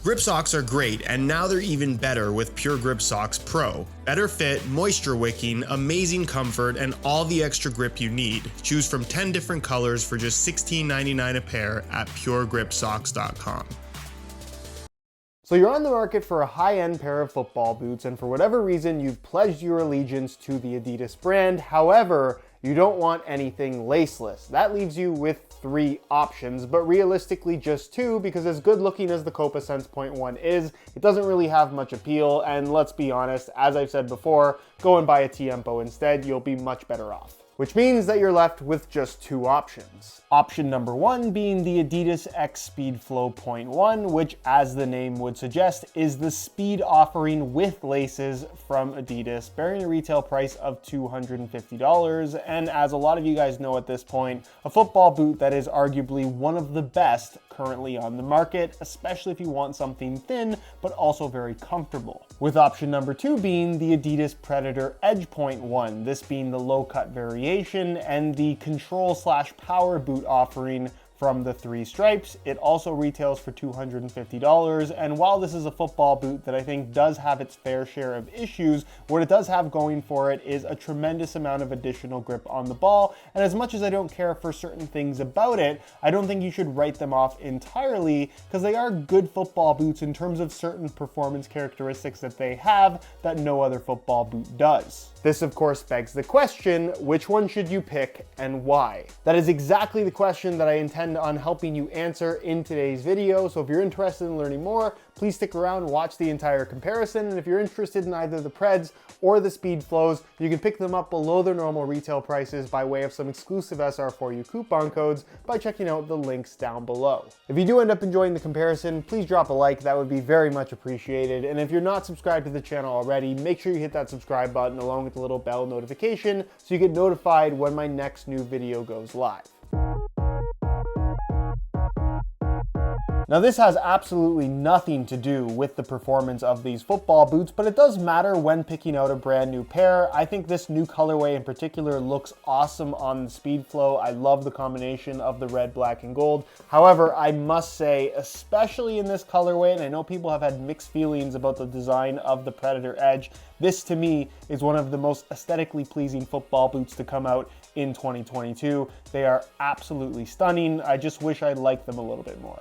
Grip socks are great, and now they're even better with Pure Grip Socks Pro. Better fit, moisture wicking, amazing comfort, and all the extra grip you need. Choose from 10 different colors for just $16.99 a pair at puregripsocks.com. So you're on the market for a high-end pair of football boots, and for whatever reason, you've pledged your allegiance to the Adidas brand. However, you don't want anything laceless. That leaves you with 3 options, but realistically just 2, because as good looking as the Copa Sense.1 is, it doesn't really have much appeal, and let's be honest, as I've said before, go and buy a Tiempo instead, you'll be much better off. Which means that you're left with just 2 options. Option number 1 being the Adidas X Speedflow.1, which, as the name would suggest, is the speed offering with laces from Adidas, bearing a retail price of $250. And as a lot of you guys know at this point, a football boot that is arguably one of the best currently on the market, especially if you want something thin, but also very comfortable. With option number 2 being the Adidas Predator Edge.1, this being the low-cut variation and the control/power boot offering from the 3 stripes. It also retails for $250, and while this is a football boot that I think does have its fair share of issues, what it does have going for it is a tremendous amount of additional grip on the ball, and as much as I don't care for certain things about it, I don't think you should write them off entirely, because they are good football boots in terms of certain performance characteristics that they have that no other football boot does. This of course begs the question, which one should you pick and why? That is exactly the question that I intend on helping you answer in today's video, so if you're interested in learning more, please stick around, watch the entire comparison, and if you're interested in either the Preds or the Speedflows, you can pick them up below their normal retail prices by way of some exclusive SR4U coupon codes by checking out the links down below. If you do end up enjoying the comparison, please drop a like, that would be very much appreciated, and if you're not subscribed to the channel already, make sure you hit that subscribe button along with the little bell notification so you get notified when my next new video goes live. Now this has absolutely nothing to do with the performance of these football boots, but it does matter when picking out a brand new pair. I think this new colorway in particular looks awesome on the Speedflow. I love the combination of the red, black, and gold. However, I must say, especially in this colorway, and I know people have had mixed feelings about the design of the Predator Edge, this to me is one of the most aesthetically pleasing football boots to come out in 2022. They are absolutely stunning. I just wish I liked them a little bit more.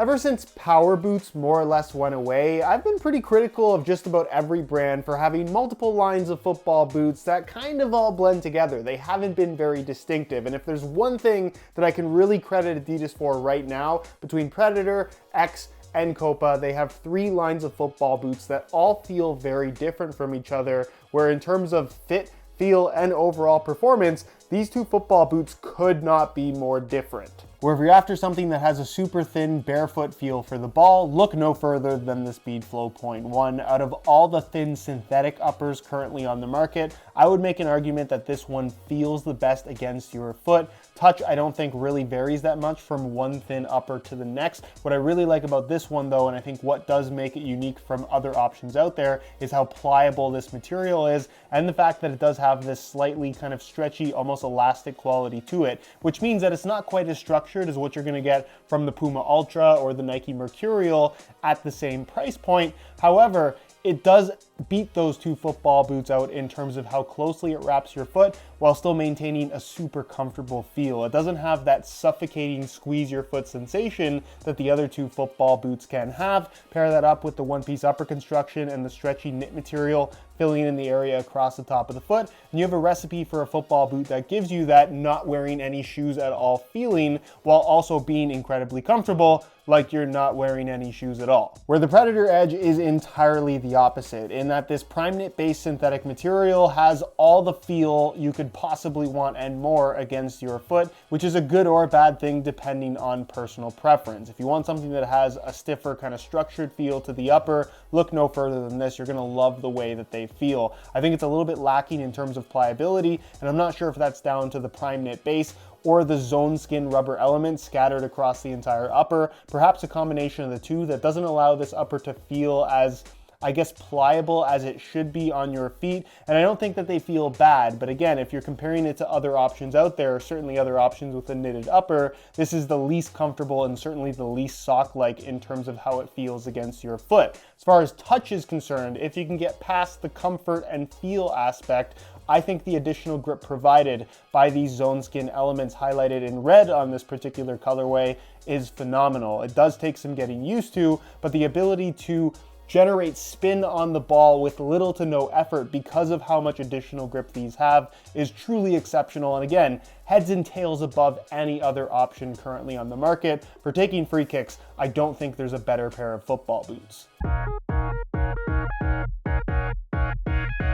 Ever since power boots more or less went away, I've been pretty critical of just about every brand for having multiple lines of football boots that kind of all blend together. They haven't been very distinctive, and if there's one thing that I can really credit Adidas for right now, between Predator, X, and Copa, they have 3 lines of football boots that all feel very different from each other, where in terms of fit, feel, and overall performance, these 2 football boots could not be more different. Where if you're after something that has a super thin barefoot feel for the ball, look no further than the Speedflow.1. Out of all the thin synthetic uppers currently on the market, I would make an argument that this one feels the best against your foot. Touch, I don't think really varies that much from one thin upper to the next. What I really like about this one though, and I think what does make it unique from other options out there, is how pliable this material is, and the fact that it does have this slightly kind of stretchy, almost elastic quality to it, which means that it's not quite as structured as what you're going to get from the Puma Ultra or the Nike Mercurial at the same price point. However, it does beat those 2 football boots out in terms of how closely it wraps your foot while still maintaining a super comfortable feel. It doesn't have that suffocating squeeze your foot sensation that the other 2 football boots can have. Pair that up with the one-piece upper construction and the stretchy knit material filling in the area across the top of the foot, and you have a recipe for a football boot that gives you that not wearing any shoes at all feeling while also being incredibly comfortable, like you're not wearing any shoes at all. Where the Predator Edge is entirely the opposite, in that this prime knit based synthetic material has all the feel you could possibly want and more against your foot, which is a good or a bad thing depending on personal preference. If you want something that has a stiffer kind of structured feel to the upper, look no further than this. You're gonna love the way that they feel. I think it's a little bit lacking in terms of pliability, and I'm not sure if that's down to the prime knit base or the zone skin rubber elements scattered across the entire upper. Perhaps a combination of the 2 that doesn't allow this upper to feel as I guess, pliable as it should be on your feet, and I don't think that they feel bad. But again, if you're comparing it to other options out there, or certainly other options with a knitted upper, this is the least comfortable and certainly the least sock-like in terms of how it feels against your foot. As far as touch is concerned, if you can get past the comfort and feel aspect, I think the additional grip provided by these zone skin elements highlighted in red on this particular colorway is phenomenal. It does take some getting used to, but the ability to generate spin on the ball with little to no effort because of how much additional grip these have is truly exceptional. And again, heads and tails above any other option currently on the market. For taking free kicks, I don't think there's a better pair of football boots.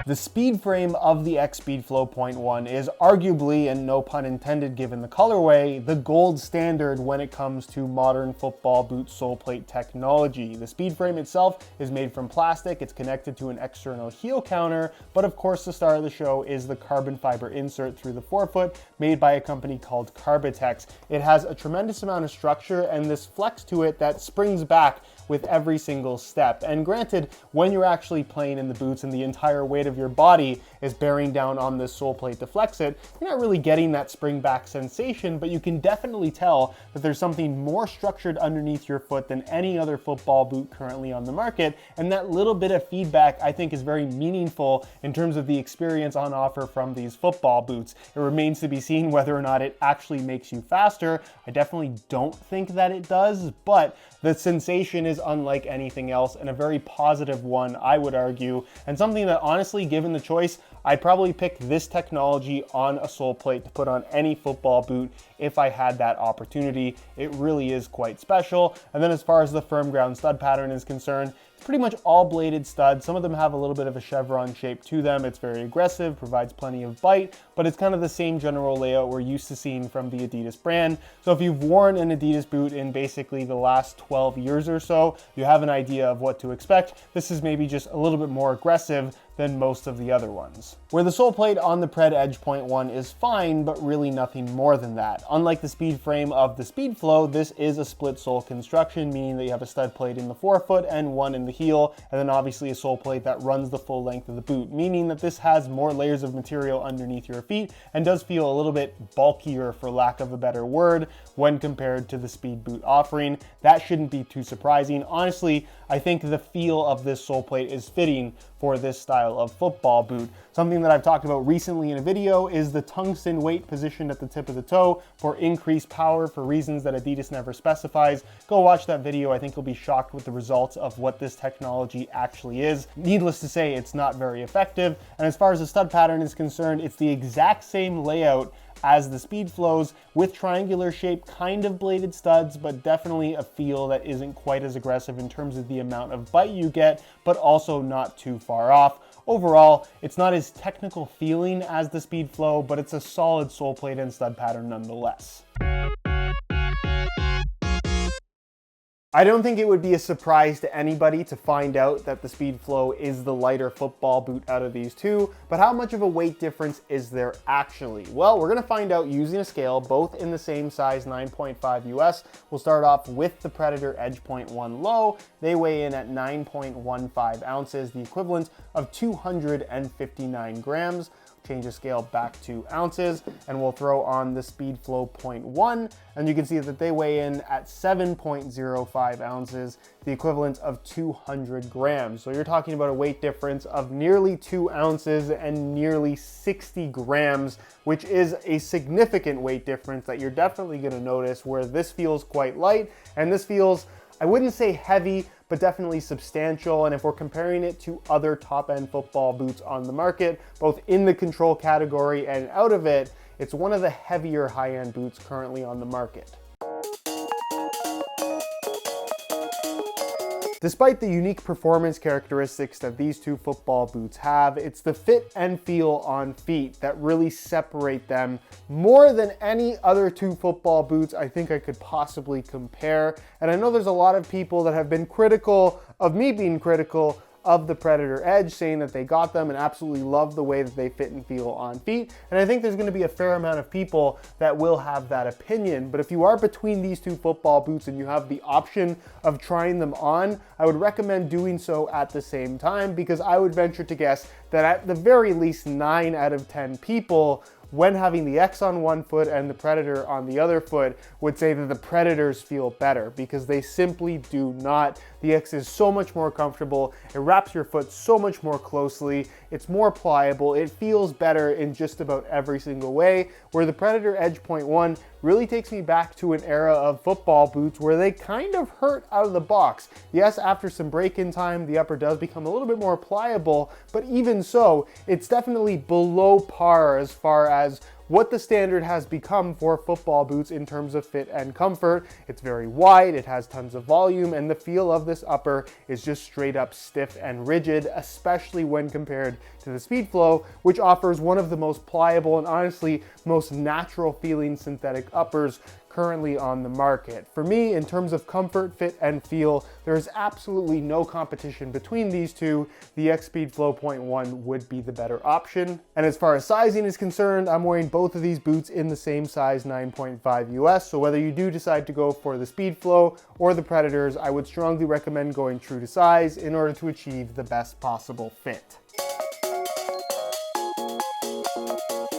The speed frame of the X Speedflow.1 is arguably, and no pun intended given the colorway, the gold standard when it comes to modern football boot sole plate technology. The speed frame itself is made from plastic, it's connected to an external heel counter, but of course the star of the show is the carbon fiber insert through the forefoot made by a company called Carbitex. It has a tremendous amount of structure and this flex to it that springs back with every single step. And granted, when you're actually playing in the boots and the entire weight of your body is bearing down on this sole plate to flex it, you're not really getting that spring back sensation, but you can definitely tell that there's something more structured underneath your foot than any other football boot currently on the market. And that little bit of feedback I think is very meaningful in terms of the experience on offer from these football boots. It remains to be seen whether or not it actually makes you faster. I definitely don't think that it does, but the sensation is unlike anything else and a very positive one, I would argue, and something that honestly, given the choice, I'd probably pick this technology on a sole plate to put on any football boot if I had that opportunity. It really is quite special. And then as far as the firm ground stud pattern is concerned, it's pretty much all bladed studs. Some of them have a little bit of a chevron shape to them. It's very aggressive, provides plenty of bite, but it's kind of the same general layout we're used to seeing from the Adidas brand. So if you've worn an Adidas boot in basically the last 12 years or so, you have an idea of what to expect. This is maybe just a little bit more aggressive than most of the other ones. Where the sole plate on the Predator Edge.1 is fine, but really nothing more than that. Unlike the speed frame of the Speedflow, this is a split sole construction, meaning that you have a stud plate in the forefoot and one in the heel, and then obviously a sole plate that runs the full length of the boot, meaning that this has more layers of material underneath your feet and does feel a little bit bulkier, for lack of a better word, when compared to the speed boot offering. That shouldn't be too surprising. Honestly, I think the feel of this sole plate is fitting for this style of football boot. Something that I've talked about recently in a video is the tungsten weight positioned at the tip of the toe for increased power for reasons that Adidas never specifies. Go watch that video. I think you'll be shocked with the results of what this technology actually is. Needless to say, it's not very effective. And as far as the stud pattern is concerned, it's the exact same layout as the Speedflows, with triangular shape, kind of bladed studs, but definitely a feel that isn't quite as aggressive in terms of the amount of bite you get, but also not too far off. Overall, it's not as technical feeling as the Speedflow, but it's a solid sole plate and stud pattern nonetheless. I don't think it would be a surprise to anybody to find out that the Speedflow is the lighter football boot out of these two, but how much of a weight difference is there actually? Well, we're gonna find out using a scale, both in the same size 9.5 US. We'll start off with the Predator Edge.1 low. They weigh in at 9.15 ounces, the equivalent of 259 grams. Change the scale back to ounces, and we'll throw on the Speedflow.1, and you can see that they weigh in at 7.05 ounces, the equivalent of 200 grams. So you're talking about a weight difference of nearly 2 ounces and nearly 60 grams, which is a significant weight difference that you're definitely gonna notice, where this feels quite light, and this feels, I wouldn't say heavy, but definitely substantial. And if we're comparing it to other top-end football boots on the market, both in the control category and out of it, it's one of the heavier high-end boots currently on the market. Despite the unique performance characteristics that these two football boots have, it's the fit and feel on feet that really separate them more than any other two football boots I think I could possibly compare. And I know there's a lot of people that have been critical of me being critical of the Predator Edge, saying that they got them and absolutely love the way that they fit and feel on feet. And I think there's going to be a fair amount of people that will have that opinion. But if you are between these two football boots and you have the option of trying them on, I would recommend doing so at the same time, because I would venture to guess that at the very least 9 out of 10 people, when having the X on one foot and the Predator on the other foot, would say that the Predators feel better, because they simply do not. The X is so much more comfortable, it wraps your foot so much more closely, it's more pliable, it feels better in just about every single way, where the Predator Edge.1 really takes me back to an era of football boots where they kind of hurt out of the box. Yes, after some break-in time, the upper does become a little bit more pliable, but even so, it's definitely below par as far as what the standard has become for football boots in terms of fit and comfort. It's very wide, it has tons of volume, and the feel of this upper is just straight up stiff and rigid, especially when compared to the Speedflow, which offers one of the most pliable and honestly most natural feeling synthetic uppers currently on the market. For me, in terms of comfort, fit, and feel, there is absolutely no competition between these two. The X Speedflow.1 would be the better option. And as far as sizing is concerned, I'm wearing both of these boots in the same size 9.5 US, so whether you do decide to go for the Speedflow or the Predators, I would strongly recommend going true to size in order to achieve the best possible fit.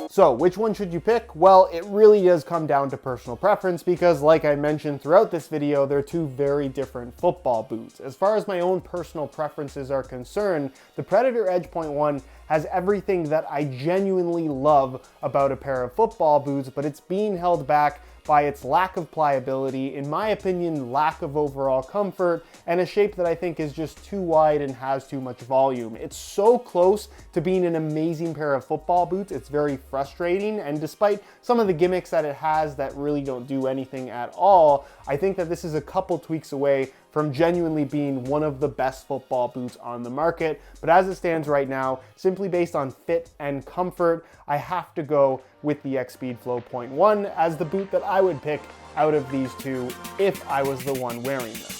So which one should you pick? Well, it really does come down to personal preference, because like I mentioned throughout this video, they're two very different football boots. As far as my own personal preferences are concerned, the Predator Edge.1 has everything that I genuinely love about a pair of football boots, but it's being held back by its lack of pliability, in my opinion, lack of overall comfort, and a shape that I think is just too wide and has too much volume. It's so close to being an amazing pair of football boots, it's very frustrating, and despite some of the gimmicks that it has that really don't do anything at all, I think that this is a couple tweaks away from genuinely being one of the best football boots on the market. But as it stands right now, simply based on fit and comfort, I have to go with the X Speedflow.1 as the boot that I would pick out of these two if I was the one wearing them.